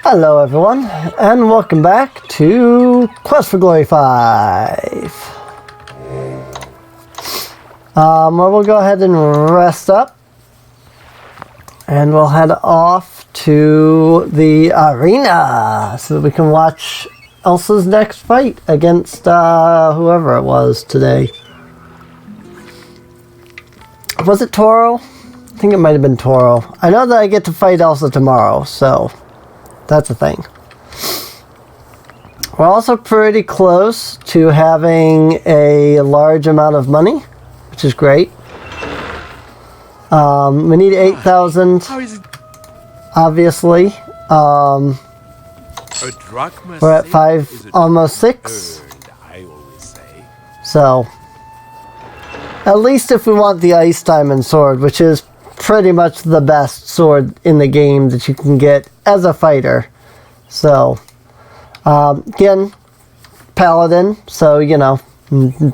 Hello everyone, and welcome back to Quest for Glory 5. Well, we'll go ahead and rest up, and we'll head off to the arena so that we can watch Elsa's next fight against whoever it was today. Was it Toro? I think it might have been Toro. I know that I get to fight Elsa tomorrow, so that's a thing. We're also pretty close to having a large amount of money, which is great. We need 8,000, obviously. We're at 5, almost 6. So, at least if we want the Ice Diamond Sword, which is pretty much the best sword in the game that you can get as a fighter. So, again, Paladin, so, you know,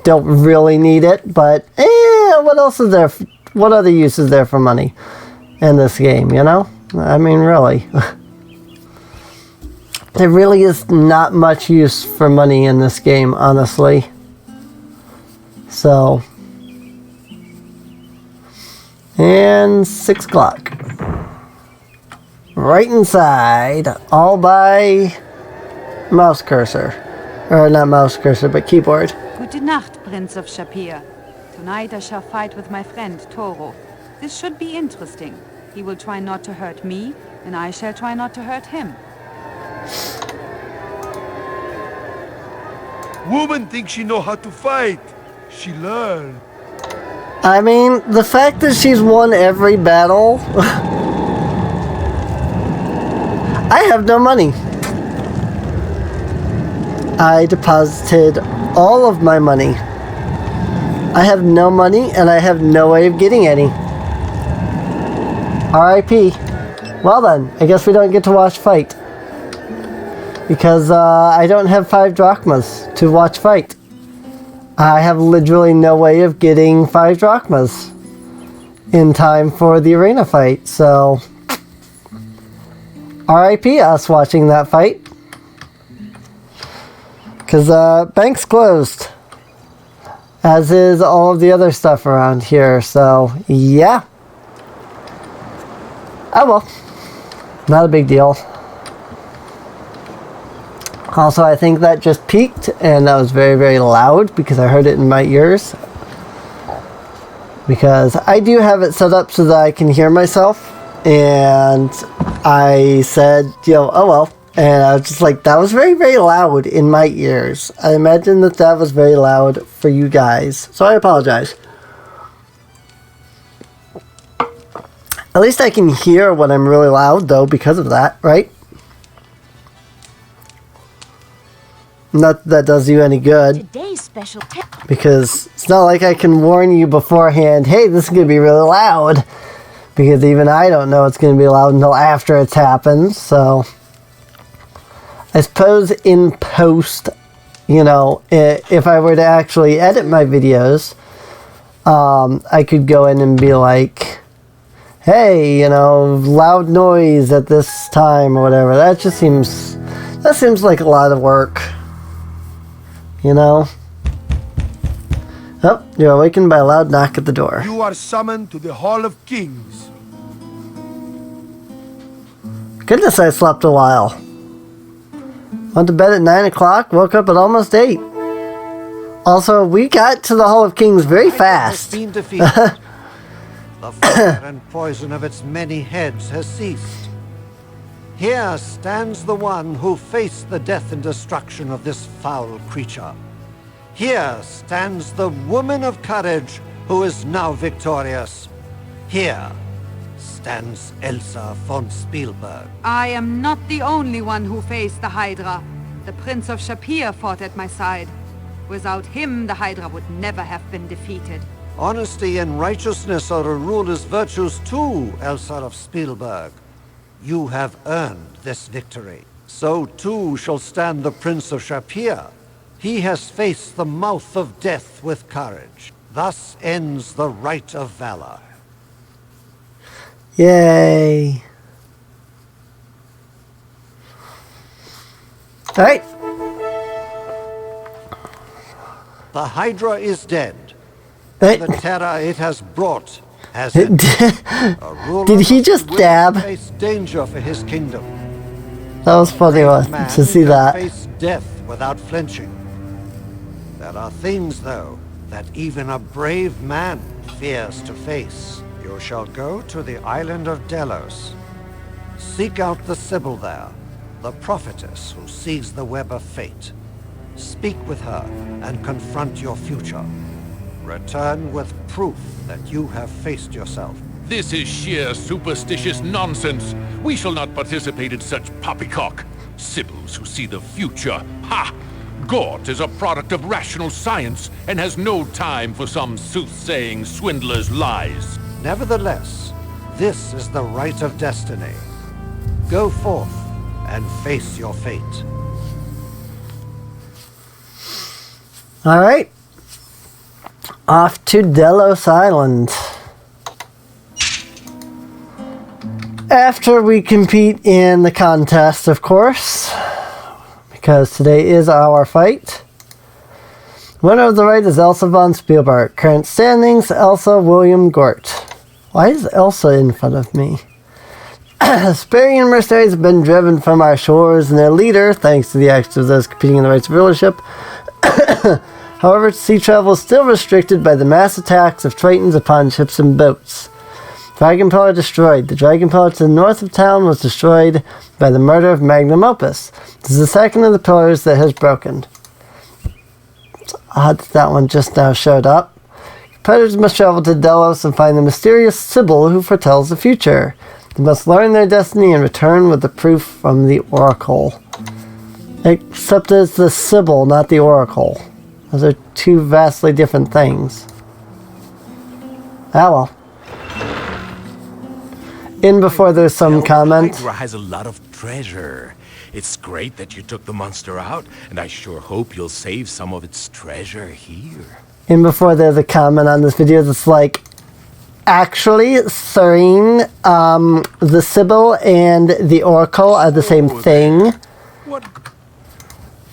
don't really need it, but, what else is there? What other use is there for money in this game, you know? I mean, really. There really is not much use for money in this game, honestly. So, and 6 o'clock. Right inside, all by mouse cursor. Or not mouse cursor, but keyboard. Gute Nacht, Prince of Shapir. Tonight I shall fight with my friend Toro. This should be interesting. He will try not to hurt me, and I shall try not to hurt him. Woman thinks she know how to fight. She learn. I mean, the fact that she's won every battle... I have no money. I deposited all of my money. I have no money, and I have no way of getting any. R.I.P. Well then, I guess we don't get to watch fight. Because I don't have 5 drachmas to watch fight. I have literally no way of getting 5 drachmas in time for the arena fight, so R.I.P. us watching that fight. Because bank's closed, as is all of the other stuff around here, so yeah. Oh well, not a big deal. Also, I think that just peaked, and that was very, very loud because I heard it in my ears. Because I do have it set up so that I can hear myself, and I said, you know, oh well. And I was just like, that was very, very loud in my ears. I imagine that that was very loud for you guys, so I apologize. At least I can hear when I'm really loud, though, because of that, right? Not that that does you any good, because it's not like I can warn you beforehand, hey, this is going to be really loud, because even I don't know it's going to be loud until after it's happened, so I suppose in post, you know, if I were to actually edit my videos, I could go in and be like, hey, you know, loud noise at this time or whatever. That seems like a lot of work. You know? Oh, you're awakened by a loud knock at the door. You are summoned to the Hall of Kings. Goodness, I slept a while. Went to bed at 9 o'clock, woke up at almost 8. Also, we got to the Hall of Kings very fast. Been defeated. The fire and poison of its many heads has ceased. Here stands the one who faced the death and destruction of this foul creature. Here stands the woman of courage who is now victorious. Here stands Elsa von Spielberg. I am not the only one who faced the Hydra. The Prince of Shapir fought at my side. Without him, the Hydra would never have been defeated. Honesty and righteousness are a ruler's virtues too, Elsa of Spielberg. You have earned this victory. So too shall stand the Prince of Shapir. He has faced the mouth of death with courage. Thus ends the right of valor. Yay. Alright. The Hydra is dead. Hey. The terror it has brought has Did he just dab? face danger for his kingdom. That was funny Man to see can that. face death without flinching. There are things, though, that even a brave man fears to face. You shall go to the island of Delos. Seek out the Sibyl there, the prophetess who sees the web of fate. Speak with her and confront your future. Return with proof that you have faced yourself. This is sheer superstitious nonsense. We shall not participate in such poppycock. Sibyls who see the future. Ha! Gort is a product of rational science and has no time for some soothsaying swindler's lies. Nevertheless, this is the right of destiny. Go forth and face your fate. Alright. Off to Delos Island. After we compete in the contest, of course, because today is our fight. Winner of the right is Elsa von Spielberg. Current standings, Elsa William Gort. Why is Elsa in front of me? Hesperian mercenaries have been driven from our shores, and their leader, thanks to the acts of those competing in the rights of rulership. However, sea travel is still restricted by the mass attacks of Tritons upon ships and boats. Dragon Pillar destroyed. The Dragon Pillar to the north of town was destroyed by the murder of Magnum Opus. This is the second of the pillars that has broken. It's odd that one just now showed up. Competitors must travel to Delos and find the mysterious Sibyl who foretells the future. They must learn their destiny and return with the proof from the Oracle. Except it's the Sibyl, not the Oracle. Those are two vastly different things. Ah well. In before there's some comment. Hydra has a lot of treasure. It's great that you took the monster out, and I sure hope you'll save some of its treasure here. In before there's a comment on this video that's like, actually, Serene, the Sibyl and the Oracle are the same thing. What?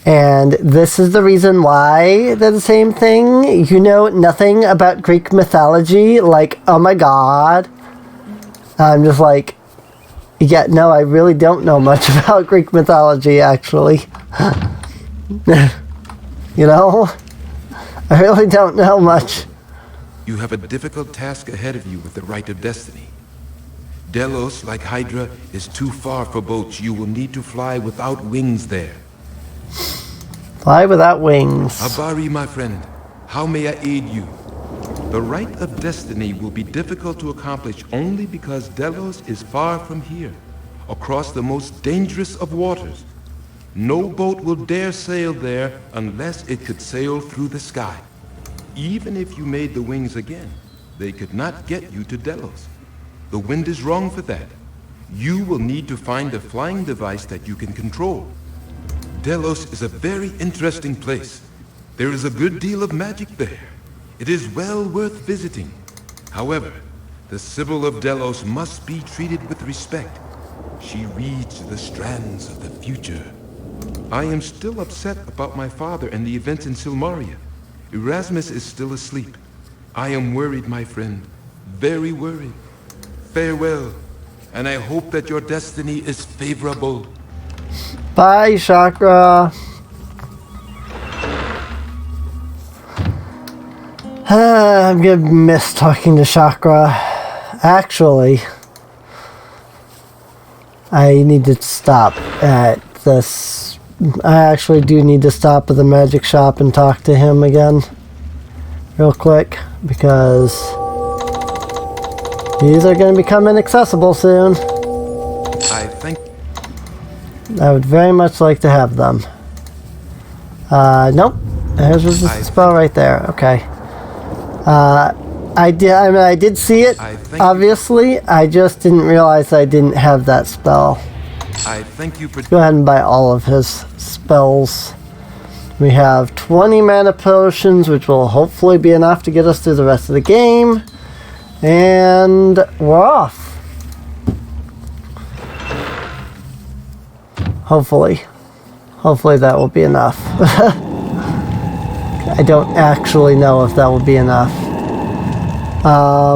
And this is the reason why they're the same thing. You know nothing about Greek mythology. Like, oh my god. I'm just like, yeah, no, I really don't know much about Greek mythology, actually. You know? I really don't know much. You have a difficult task ahead of you with the Rite of Destiny. Delos, like Hydra, is too far for boats. You will need to fly without wings there. Fly without wings. Abari, my friend, how may I aid you? The Rite of Destiny will be difficult to accomplish only because Delos is far from here, across the most dangerous of waters. No boat will dare sail there unless it could sail through the sky. Even if you made the wings again, they could not get you to Delos. The wind is wrong for that. You will need to find a flying device that you can control. Delos is a very interesting place. There is a good deal of magic there. It is well worth visiting. However, the Sibyl of Delos must be treated with respect. She reads the strands of the future. I am still upset about my father and the events in Silmaria. Erasmus is still asleep. I am worried, my friend. Very worried. Farewell, and I hope that your destiny is favorable. Bye, Chakra. I'm gonna miss talking to Chakra. Actually, I need to stop at this. I actually do need to stop at the magic shop and talk to him again. Real quick, because these are going to become inaccessible soon. I think I would very much like to have them. Nope. There's just a spell right there. Okay. I did see it, obviously. I just didn't realize I didn't have that spell. I thank you for. Go ahead and buy all of his spells. We have 20 mana potions, which will hopefully be enough to get us through the rest of the game. And we're off. Hopefully. Hopefully that will be enough. I don't actually know if that will be enough. I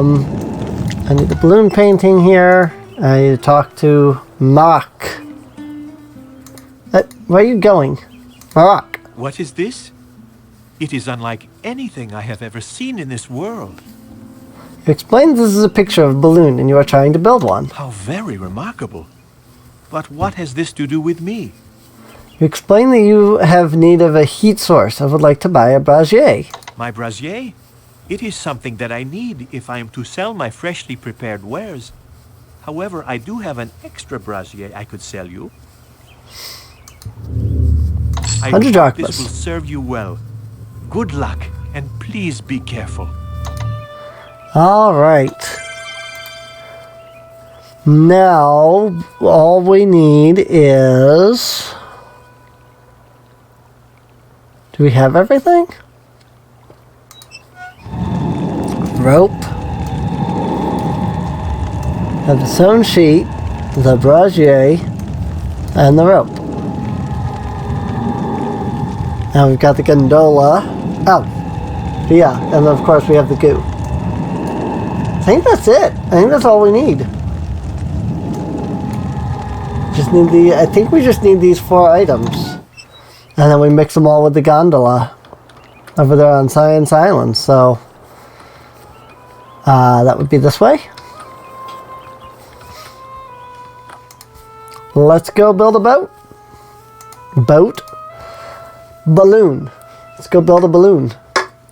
need the balloon painting here. I need to talk to Mark. Where are you going? Mark. What is this? It is unlike anything I have ever seen in this world. You explained this is a picture of a balloon and you are trying to build one. How very remarkable. But what has this to do with me? You explained that you have need of a heat source. I would like to buy a brazier. My brazier? It is something that I need if I am to sell my freshly prepared wares. However, I do have an extra brazier I could sell you. I 100 hope drachmas. this will serve you well. Good luck, and please be careful. All right. Now, all we need is... Do we have everything? Rope. Have the sewn sheet, the brazier, and the rope. Now we've got the gondola. Oh, yeah, and of course we have the goo. I think that's it. I think that's all we need. I think we just need these 4 items. And then we mix them all with the gondola over there on Science Island. So that would be this way. Let's go build a boat. Balloon. Let's go build a balloon.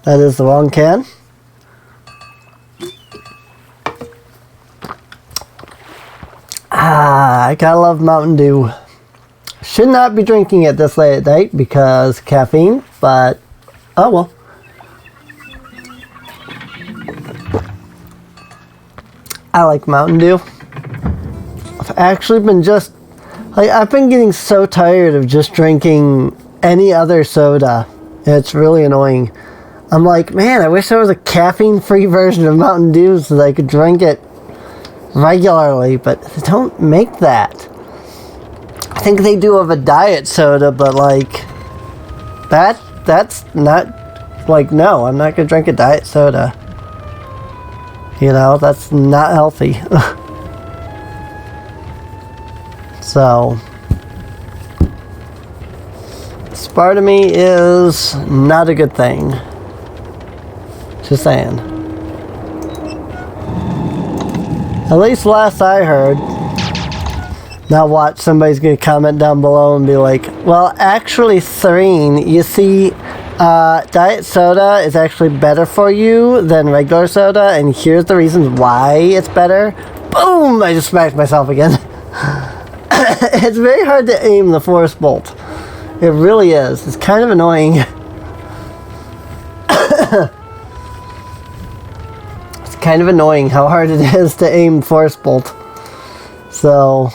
That is the wrong can. I gotta love Mountain Dew. Should not be drinking it this late at night because caffeine, but oh well. I like Mountain Dew. I've actually been I've been getting so tired of just drinking any other soda. It's really annoying. I'm like, man, I wish there was a caffeine-free version of Mountain Dew so that I could drink it regularly, but they don't make that. I think they do have a diet soda, but like that's not like, no, I'm not gonna drink a diet soda. You know, that's not healthy. So Spartamy is not a good thing. Just saying. At least last I heard. Now watch, somebody's going to comment down below and be like, well, actually, Threen, you see, diet soda is actually better for you than regular soda, and here's the reasons why it's better. Boom! I just smacked myself again. It's very hard to aim the force bolt. It really is. It's kind of annoying. It's kind of annoying how hard it is to aim force bolt. So...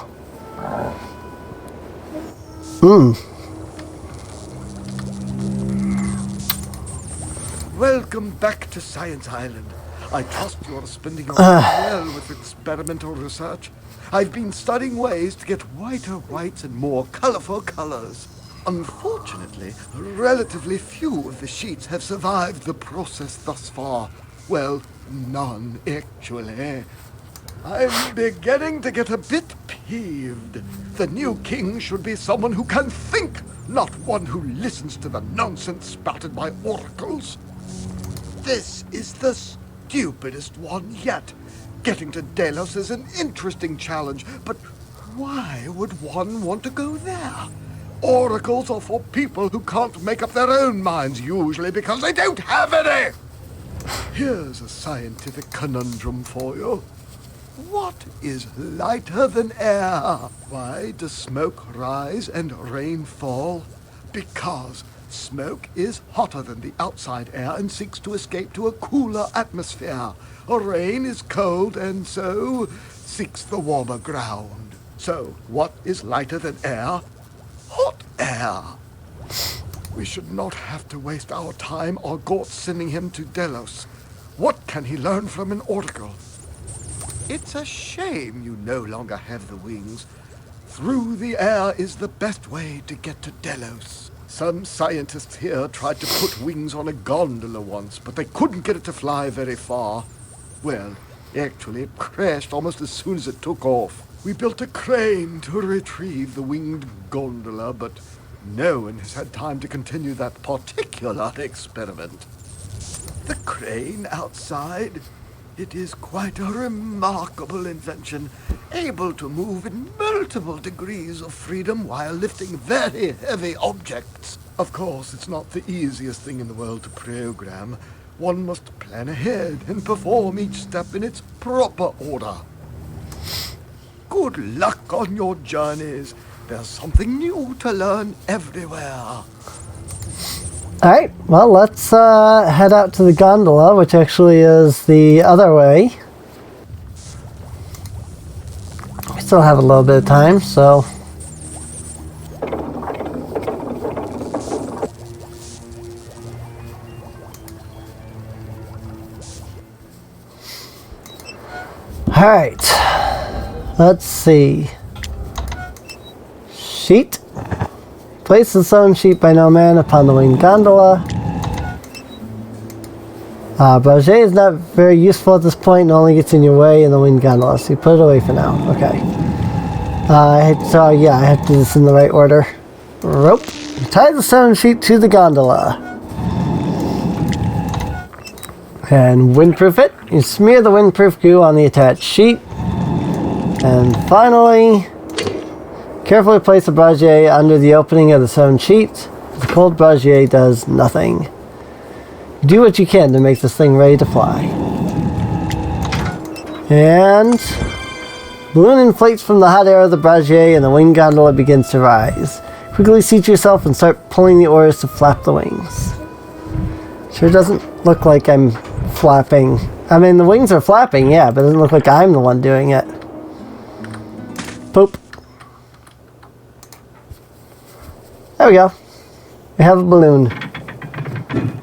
Welcome back to Science Island. I trust you are spending your time well with experimental research. I've been studying ways to get whiter whites and more colorful colors. Unfortunately, relatively few of the sheets have survived the process thus far. Well, none, actually. I'm beginning to get a bit peeved. The new king should be someone who can think, not one who listens to the nonsense spouted by oracles. This is the stupidest one yet. Getting to Delos is an interesting challenge, but why would one want to go there? Oracles are for people who can't make up their own minds, usually because they don't have any. Here's a scientific conundrum for you. What is lighter than air? Why does smoke rise and rain fall? Because smoke is hotter than the outside air and seeks to escape to a cooler atmosphere. Rain is cold and so seeks the warmer ground. So, what is lighter than air? Hot air. We should not have to waste our time or Gort sending him to Delos. What can he learn from an oracle? It's a shame you no longer have the wings. Through the air is the best way to get to Delos. Some scientists here tried to put wings on a gondola once, but they couldn't get it to fly very far. Well, actually, it crashed almost as soon as it took off. We built a crane to retrieve the winged gondola, but no one has had time to continue that particular experiment. The crane outside, it is quite a remarkable invention, able to move in multiple degrees of freedom while lifting very heavy objects. Of course, it's not the easiest thing in the world to program. One must plan ahead and perform each step in its proper order. Good luck on your journeys. There's something new to learn everywhere. Alright, well, let's head out to the gondola, which actually is the other way. We still have a little bit of time, so... Alright, let's see. Sheet. Place the sewn sheet by no man upon the winged gondola. Brasier is not very useful at this point and only gets in your way in the winged gondola, so you put it away for now. Okay. So yeah, I have to do this in the right order. Rope. Tie the sewn sheet to the gondola. And windproof it. You smear the windproof goo on the attached sheet. And finally, carefully place the brasier under the opening of the sewn sheet. The cold brasier does nothing. Do what you can to make this thing ready to fly. And balloon inflates from the hot air of the brasier and the wing gondola begins to rise. Quickly seat yourself and start pulling the oars to flap the wings. Sure doesn't look like I'm flapping. I mean, the wings are flapping, yeah, but it doesn't look like I'm the one doing it. Poop. There we go. We have a balloon.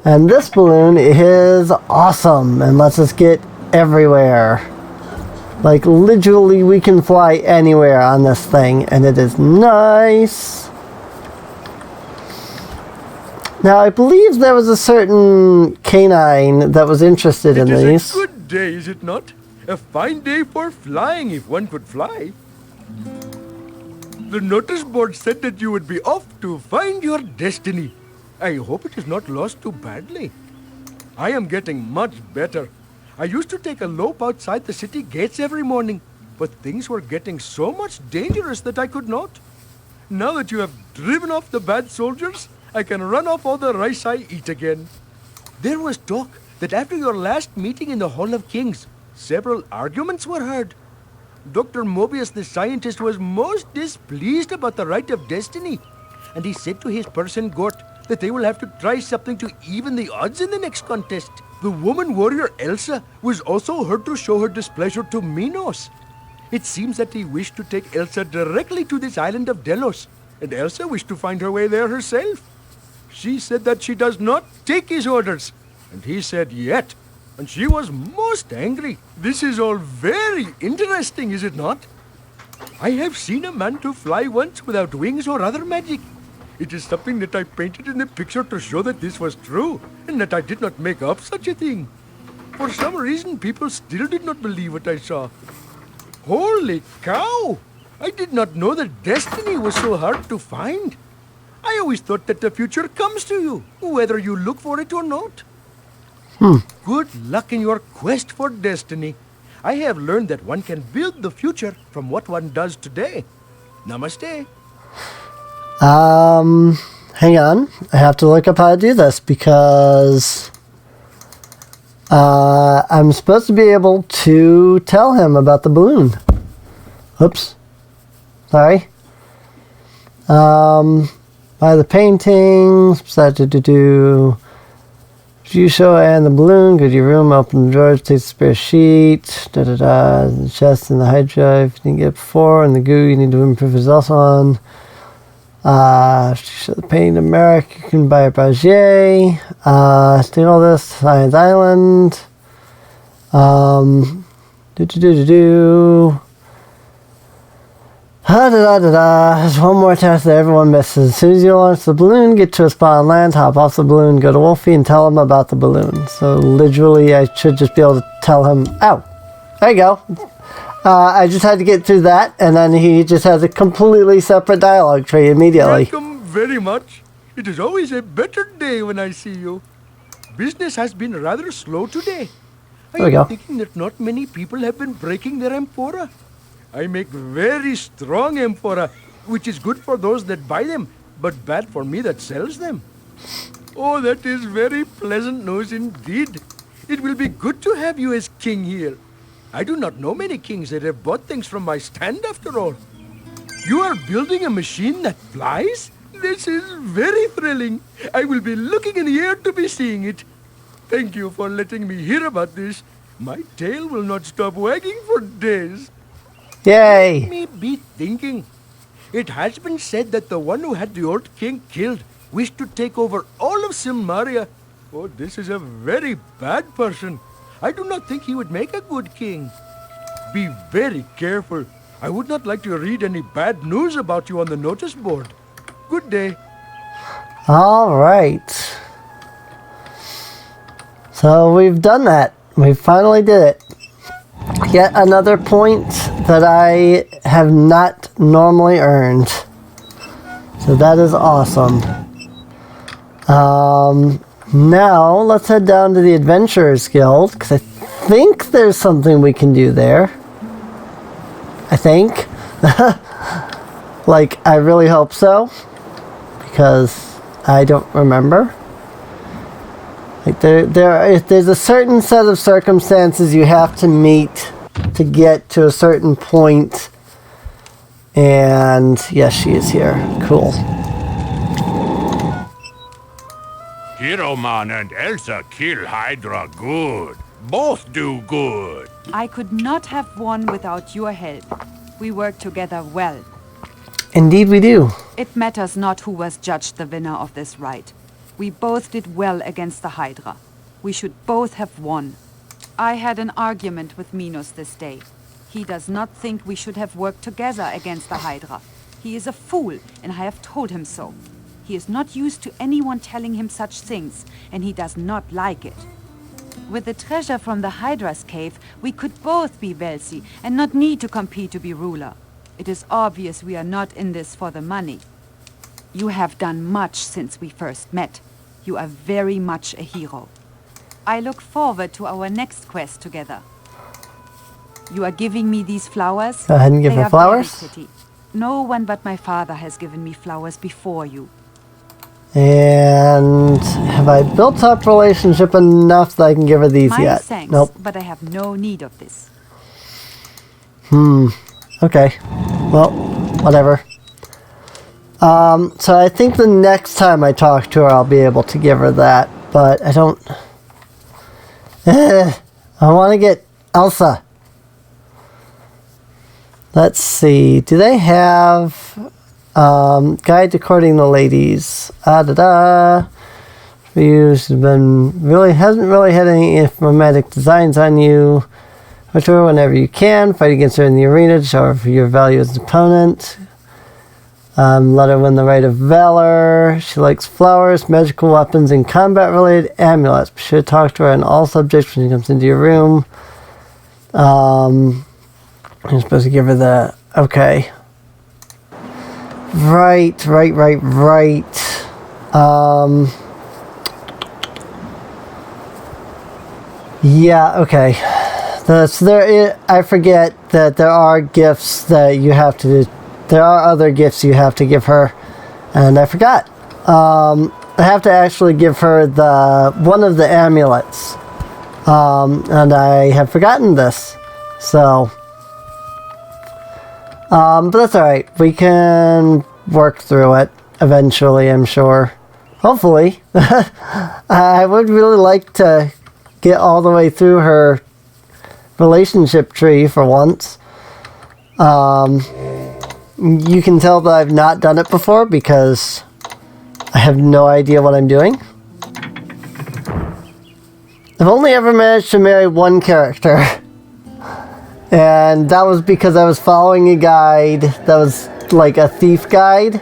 And this balloon is awesome and lets us get everywhere. Like, literally, we can fly anywhere on this thing, and it is nice. Now, I believe there was a certain canine that was interested in these. It is a good day, is it not? A fine day for flying, if one could fly. The notice board said that you would be off to find your destiny. I hope it is not lost too badly. I am getting much better. I used to take a lope outside the city gates every morning, but things were getting so much dangerous that I could not. Now that you have driven off the bad soldiers, I can run off all the rice I eat again. There was talk that after your last meeting in the Hall of Kings, several arguments were heard. Dr. Mobius the scientist was most displeased about the right of destiny, and he said to his person Gort that they will have to try something to even the odds in the next contest. The woman warrior Elsa was also heard to show her displeasure to Minos. It seems that he wished to take Elsa directly to this island of Delos, and Elsa wished to find her way there herself. She said that she does not take his orders, and he said yet, and she was most angry. This is all very interesting, is it not? I have seen a man to fly once without wings or other magic. It is something that I painted in the picture to show that this was true, and that I did not make up such a thing. For some reason, people still did not believe what I saw. Holy cow! I did not know that destiny was so hard to find. I always thought that the future comes to you, whether you look for it or not. Good luck in your quest for destiny. I have learned that one can build the future from what one does today. Namaste. Hang on. I have to look up how to do this because I'm supposed to be able to tell him about the balloon. Oops. Sorry. By the paintings, you show and the balloon, go to your room, open the drawers, take the spare sheet, the chest and the hard drive you didn't get before, and the goo you need to improve is also on. Show the painting to Merrick, you can buy a brasier, state all this, Science Island, There's one more task that everyone misses. As soon as you launch the balloon, get to a spot on land, hop off the balloon, go to Wolfie and tell him about the balloon. So literally I should just be able to tell him, oh, there you go. I just had to get through that, and then he just has a completely separate dialogue tree immediately. Welcome very much. It is always a better day when I see you. Business has been rather slow today. There we go. I'm thinking that not many people have been breaking their amphora. I make very strong amphora, which is good for those that buy them, but bad for me that sells them. Oh, that is very pleasant news indeed. It will be good to have you as king here. I do not know many kings that have bought things from my stand after all. You are building a machine that flies? This is very thrilling. I will be looking in the air to be seeing it. Thank you for letting me hear about this. My tail will not stop wagging for days. Yay! Let me be thinking. It has been said that the one who had the old king killed wished to take over all of Silmaria. Oh, this is a very bad person. I do not think he would make a good king. Be very careful. I would not like to read any bad news about you on the notice board. Good day. All right. So we've done that. We finally did it. Yet another point that I have not normally earned. So that is awesome. Now let's head down to the Adventurers Guild, because I think there's something we can do there. I think. Like, I really hope so, because I don't remember. Like, there's a certain set of circumstances you have to meet to get to a certain point. And yes, she is here. Cool. Hiroman and Elsa kill Hydra good. Both do good. I could not have won without your help. We work together well. Indeed we do. It matters not who was judged the winner of this fight. We both did well against the Hydra. We should both have won. I had an argument with Minos this day. He does not think we should have worked together against the Hydra. He is a fool, and I have told him so. He is not used to anyone telling him such things, and he does not like it. With the treasure from the Hydra's cave, we could both be wealthy and not need to compete to be ruler. It is obvious we are not in this for the money. You have done much since we first met. You are very much a hero. I look forward to our next quest together. You are giving me these flowers? Go ahead and give They her are flowers. very pretty. No one but my father has given me flowers before you. And have I built up relationship enough that I can give her these My yet? thanks, Nope. but I have no need of this. Okay. Well, whatever. So I think the next time I talk to her, I'll be able to give her that. But I don't... I want to get Elsa. Let's see. Do they have... Guide to Courting the Ladies. Hasn't really had any romantic designs on you. Watch her whenever you can. Fight against her in the arena to show her your value as an opponent. Let her win the right of valor. She likes flowers, magical weapons, and combat-related amulets. Be sure to talk to her on all subjects when she comes into your room. I'm supposed to give her the... Okay. Right. Yeah, okay. I forget that there are gifts that you have to... There are other gifts you have to give her. And I forgot. I have to actually give her one of the amulets. And I have forgotten this. So... but that's alright. We can work through it eventually, I'm sure. Hopefully. I would really like to get all the way through her relationship tree for once. You can tell that I've not done it before because I have no idea what I'm doing. I've only ever managed to marry one character. And that was because I was following a guide that was like a thief guide.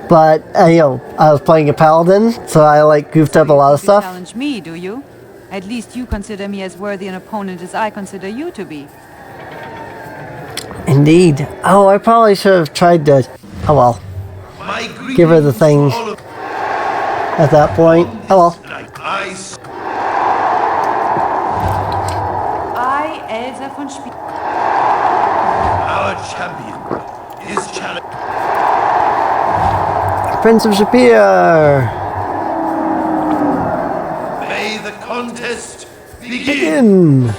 But, you know, I was playing a paladin, so I like goofed up a lot of stuff. You challenge me, do you? At least you consider me as worthy an opponent as I consider you to be. Indeed. Oh, I probably should have tried to... Oh well. Give her the thing at that point. Oh well. I, Elsa von Spiel... Our champion is challenged. Prince of Shapir. May the contest begin. Begin.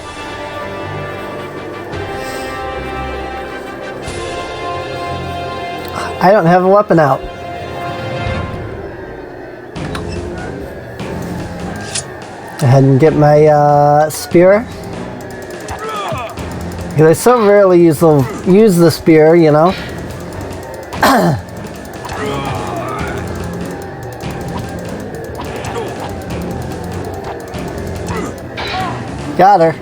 I don't have a weapon out. Go ahead and get my spear. Because I so rarely use the spear, you know. Got her.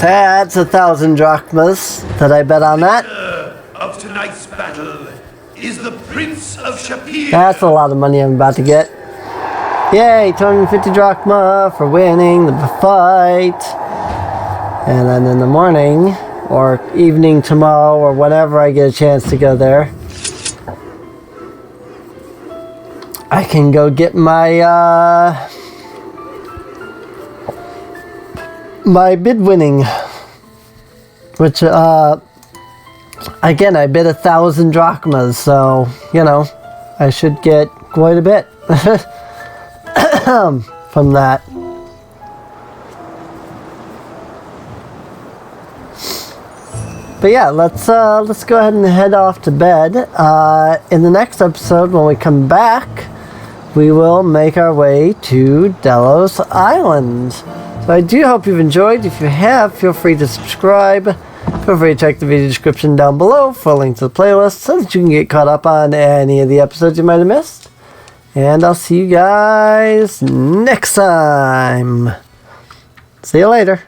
That's 1,000 drachmas that I bet on that. Of tonight's battle is the Prince of Shapir. That's a lot of money I'm about to get. Yay, 250 drachma for winning the fight. And then in the morning, or evening tomorrow, or whenever I get a chance to go there, I can go get my my bid winning, which again I bid 1,000 drachmas, so you know I should get quite a bit from that. But yeah, let's go ahead and head off to bed. In the next episode, when we come back, we will make our way to Delos Island. So I do hope you've enjoyed. If you have, feel free to subscribe. Feel free to check the video description down below for a link to the playlist so that you can get caught up on any of the episodes you might have missed. And I'll see you guys next time. See you later.